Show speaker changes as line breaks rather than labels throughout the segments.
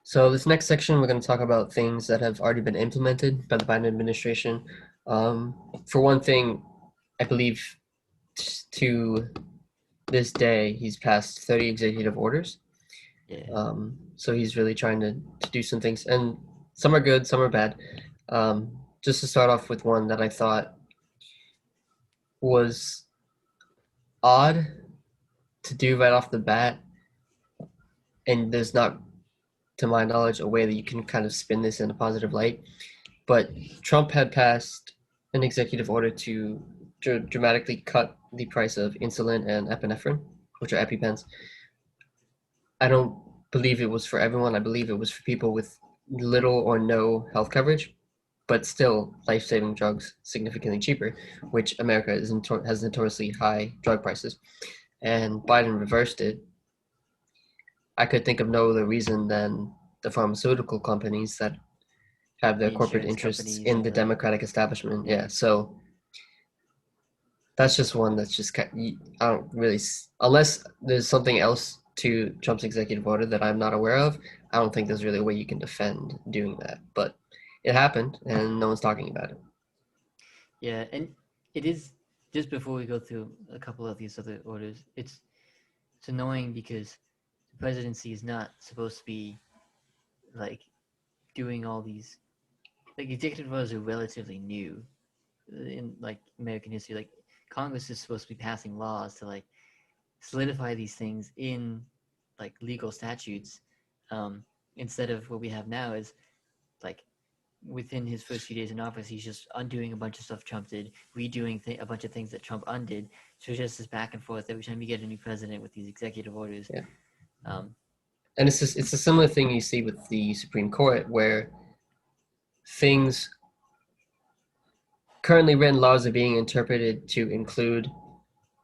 So this next section, we're going to talk about things that have already been implemented by the Biden administration. For one thing, I believe to this day, he's passed 30 executive orders.
Yeah.
So he's really trying to do some things, and some are good, some are bad. Just to start off with one that I thought was odd to do right off the bat, and there's not, to my knowledge, a way that you can kind of spin this in a positive light. But Trump had passed an executive order to dramatically cut the price of insulin and epinephrine, which are EpiPens. I don't believe it was for everyone. I believe it was for people with little or no health coverage, but still life-saving drugs significantly cheaper, which America has notoriously high drug prices. And Biden reversed it. I could think of no other reason than the pharmaceutical companies that have their
The
corporate
insurance
interests
companies
in
and
the
the
Democratic establishment.
yeah.
Yeah, so that's just one that's just I don't really, unless there's something else to Trump's executive order that I'm not aware of. I don't think there's really a way you can defend doing that. But it happened, and no one's talking about it.
Yeah, and it is just before we go through a couple of these other orders, it's annoying because the presidency is not supposed to be like doing all these like executive orders are relatively new in like American history. Like Congress is supposed to be passing laws to like solidify these things in like legal statutes. Um, Instead of what we have now is like within his first few days in office, he's just undoing a bunch of stuff Trump did, redoing a bunch of things that Trump undid. So it's just this back and forth every time you get a new president with these executive orders.
Yeah,
Um,
and it's a similar thing you see with the Supreme Court, where things currently written laws are being interpreted to include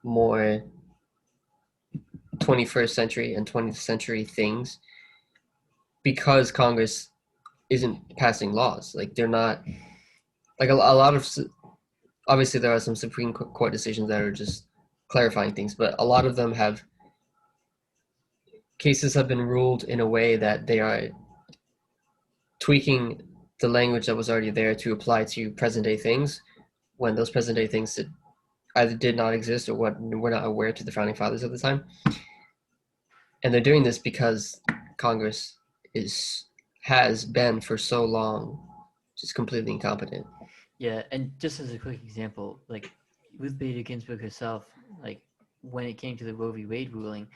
more 21st century and 20th century things because Congress isn't passing laws. Like they're not like a lot of, obviously there are some Supreme Court decisions that are just clarifying things, but a lot of them have cases have been ruled in a way that they are tweaking the language that was already there to apply to present day things when those present day things either did not exist or what were not aware to the founding fathers at the time. And they're doing this because Congress is has been for so long just completely incompetent.
yeah, and just as a quick example, like Ruth Bader Ginsburg herself, like when it came to the Roe v. Wade ruling,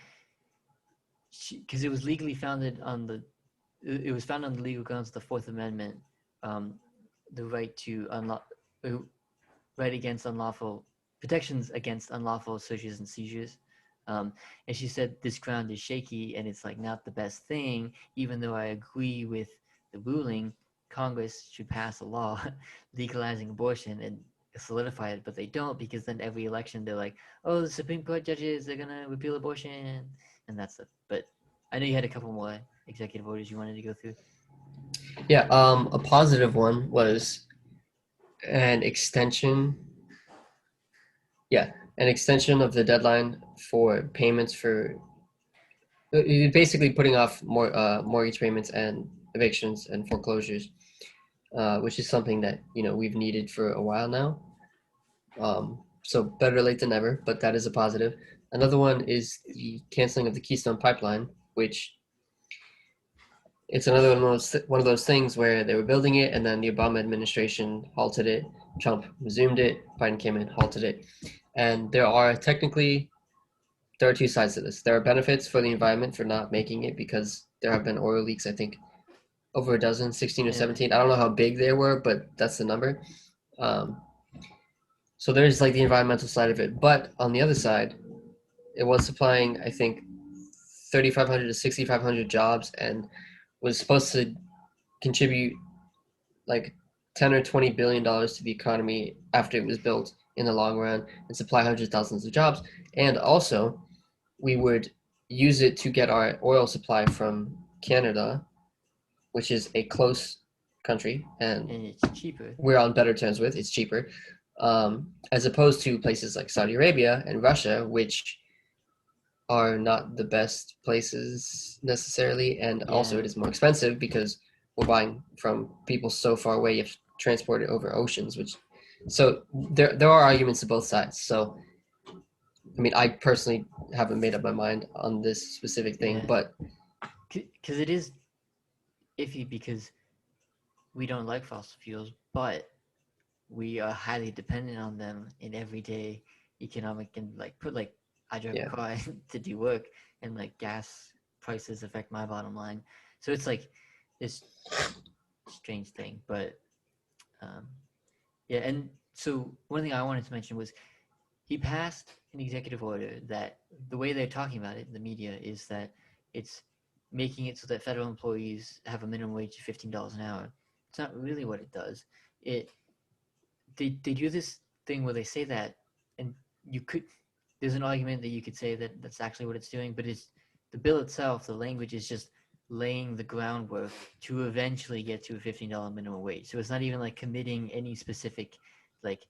because it was legally founded on it was founded on the legal grounds of the Fourth Amendment, um, the right to right against unlawful protections against unlawful searches and seizures. And she said this ground is shaky and it's like not the best thing, even though I agree with the ruling. Congress should pass a law legalizing abortion and solidify it, but they don't because then every election they're like, oh, the Supreme Court judges, they're gonna repeal abortion and that's it. But I know you had a couple more executive orders you wanted to go through.
Yeah, a positive one was an extension. Yeah, an extension of the deadline for payments for basically putting off more mortgage payments and evictions and foreclosures, which is something that we've needed for a while now. So better late than never, but that is a positive. Another one is the canceling of the Keystone Pipeline, which it's another one of those things where they were building it and then the Obama administration halted it. Trump resumed it. Biden came in, halted it. And there are two sides to this. There are benefits for the environment for not making it because there have been oil leaks, I think, over a dozen, 16 or
Yeah,
17. I don't know how big they were, but that's the number. Um, so there's like the environmental side of it. But on the other side, it was supplying, I think, 3,500 to 6,500 jobs and was supposed to contribute like 10 or 20 billion dollars to the economy after it was built in the long run and supply hundreds of thousands of jobs. And also, we would use it to get our oil supply from Canada, which is a close country and
and it's cheaper.
we're on better terms with. It's cheaper, as opposed to places like Saudi Arabia and Russia, which are not the best places necessarily, and also
Yeah,
it is more expensive because we're buying from people so far away. You have to transport it over oceans, which so there are arguments to both sides. So I mean, I personally haven't made up my mind on this specific thing,
yeah.
but
Because it is iffy because we don't like fossil fuels, but we are highly dependent on them in everyday economic and like put like I drive a
yeah,
car to do work and like gas prices affect my bottom line. So it's like this strange thing. But um, yeah, and so one thing I wanted to mention was he passed an executive order that the way they're talking about it in the media is that it's making it so that federal employees have a minimum wage of $15 an hour. It's not really what it does. It they do this thing where they say that, and you could there's an argument that you could say that that's actually what it's doing, but it's the bill itself. The language is just laying the groundwork to eventually get to a $15 minimum wage. So it's not even like committing any specific like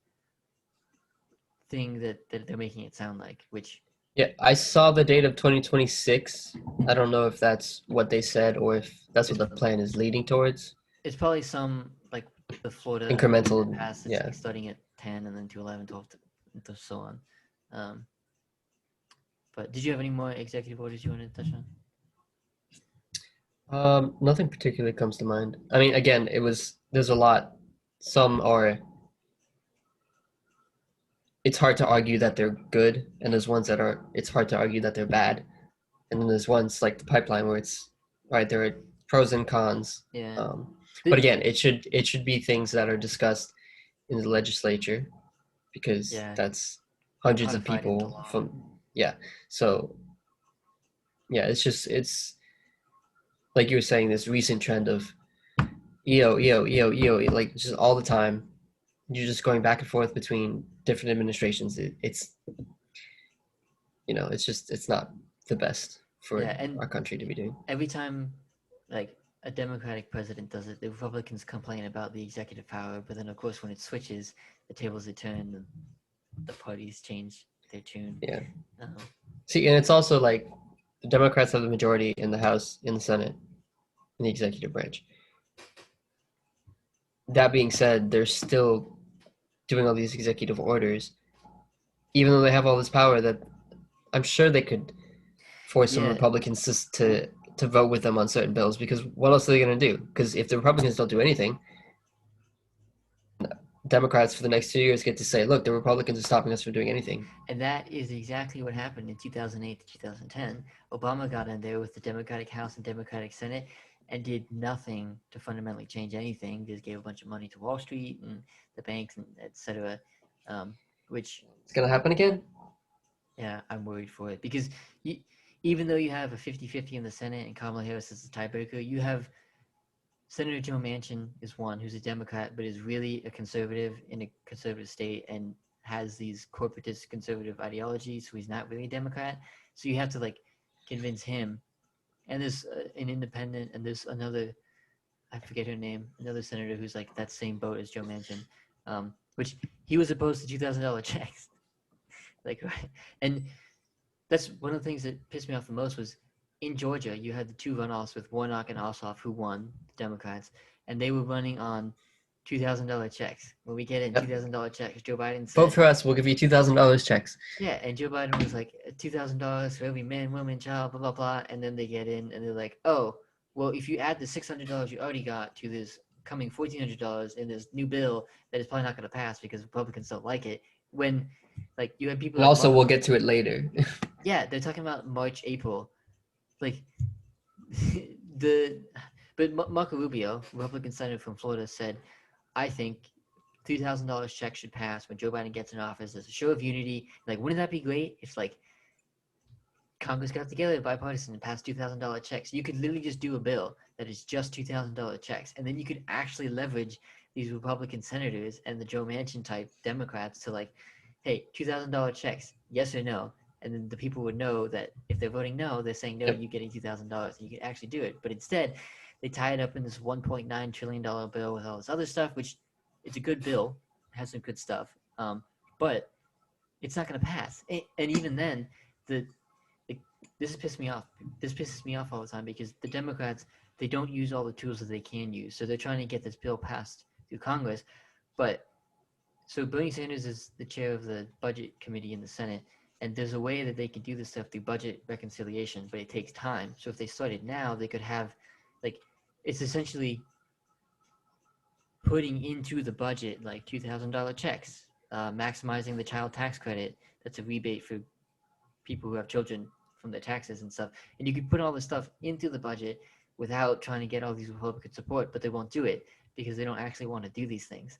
thing that they're making it sound like, which
yeah. I saw the date of 2026. I don't know if that's what they said or if that's what
it's
the plan is leading towards.
it's probably some like the Florida thing that
Incremental,
passed. It's
yeah.
like starting at 10 and then to 11, 12, to so on. Um, but did you have any more executive orders you wanted to touch on?
Nothing particularly comes to mind. I mean, again, there's a lot. Some are, it's hard to argue that they're good, and there's ones that are, it's hard to argue that they're bad. And then there's ones like the pipeline where it's, right, there are pros and cons.
Yeah.
Um, but
The,
again, it should be things that are discussed in the legislature because
yeah,
that's hundreds of
codified into
people
law.
from, yeah. So yeah, it's like you were saying, this recent trend of EO, like just all the time. You're just going back and forth between different administrations. It's it's not the best for
Yeah, and
our country to be doing.
every time like a Democratic president does it, the Republicans complain about the executive power, but then of course when it switches, the tables are turned and the parties change their tune.
Yeah.
Um,
See, and it's also like the Democrats have the majority in the House, in the Senate, in the executive branch. That being said, they're still doing all these executive orders, even though they have all this power. That I'm sure they could force some
yeah,
Republicans to vote with them on certain bills. Because what else are they going to do? Because if the Republicans don't do anything, Democrats for the next 2 years get to say, "Look, the Republicans are stopping us from doing anything."
and that is exactly what happened in 2008 to 2010. Obama got in there with the Democratic House and Democratic Senate and did nothing to fundamentally change anything. Just gave a bunch of money to Wall Street and the banks and etc. Which
It's going to happen again.
yeah, I'm worried for it because you, even though you have a 50-50 in the Senate and Kamala Harris is the tiebreaker, you have Senator Joe Manchin is one who's a Democrat but is really a conservative in a conservative state and has these corporatist conservative ideologies, so he's not really a Democrat. So you have to like convince him. And there's an independent, and there's another, I forget her name, another senator who's like that same boat as Joe Manchin, which he was opposed to $2,000 checks. Like, right? And that's one of the things that pissed me off the most was in Georgia, you had the two runoffs with Warnock and Ossoff, who won, the Democrats, and they were running on $2,000 checks. When we get in
Yep.
$2,000 checks, Joe Biden
Vote
said,
for us. We'll give you $2,000 checks.
yeah, and Joe Biden was like $2,000 for every man, woman, child, blah blah blah, and then they get in and they're like, oh, well, if you add the $600 you already got to this coming $1,400 in this new bill that is probably not going to pass because Republicans don't like it, when like you have people
And
like
also,
Marco,
we'll get to it later.
yeah, they're talking about March, April, like the but Marco Rubio, Republican senator from Florida, said, "I think $3,000 check should pass when Joe Biden gets in office as a show of unity. Like, wouldn't that be great if like Congress got together, bipartisan, and passed $2,000 checks? You could literally just do a bill that is just $2,000 checks, and then you could actually leverage these Republican senators and the Joe Manchin type Democrats to like, hey, $2,000 checks, yes or no." And then the people would know that if they're voting no, they're saying no,
Yep.
you're getting $2,000, and you can actually do it. But instead, they tie it up in this $1.9 trillion bill with all this other stuff, which it's a good bill, has some good stuff, but it's not going to pass. And even then, the this pisses me off. This pisses me off all the time because the Democrats, they don't use all the tools that they can use. So they're trying to get this bill passed through Congress. But so Bernie Sanders is the chair of the budget committee in the Senate, and there's a way that they can do this stuff through budget reconciliation, but it takes time. So if they started now, they could have, like, it's essentially putting into the budget like $2,000 checks, maximizing the child tax credit. That's a rebate for people who have children from their taxes and stuff. And you could put all this stuff into the budget without trying to get all these Republican support, but they won't do it because they don't actually want to do these things.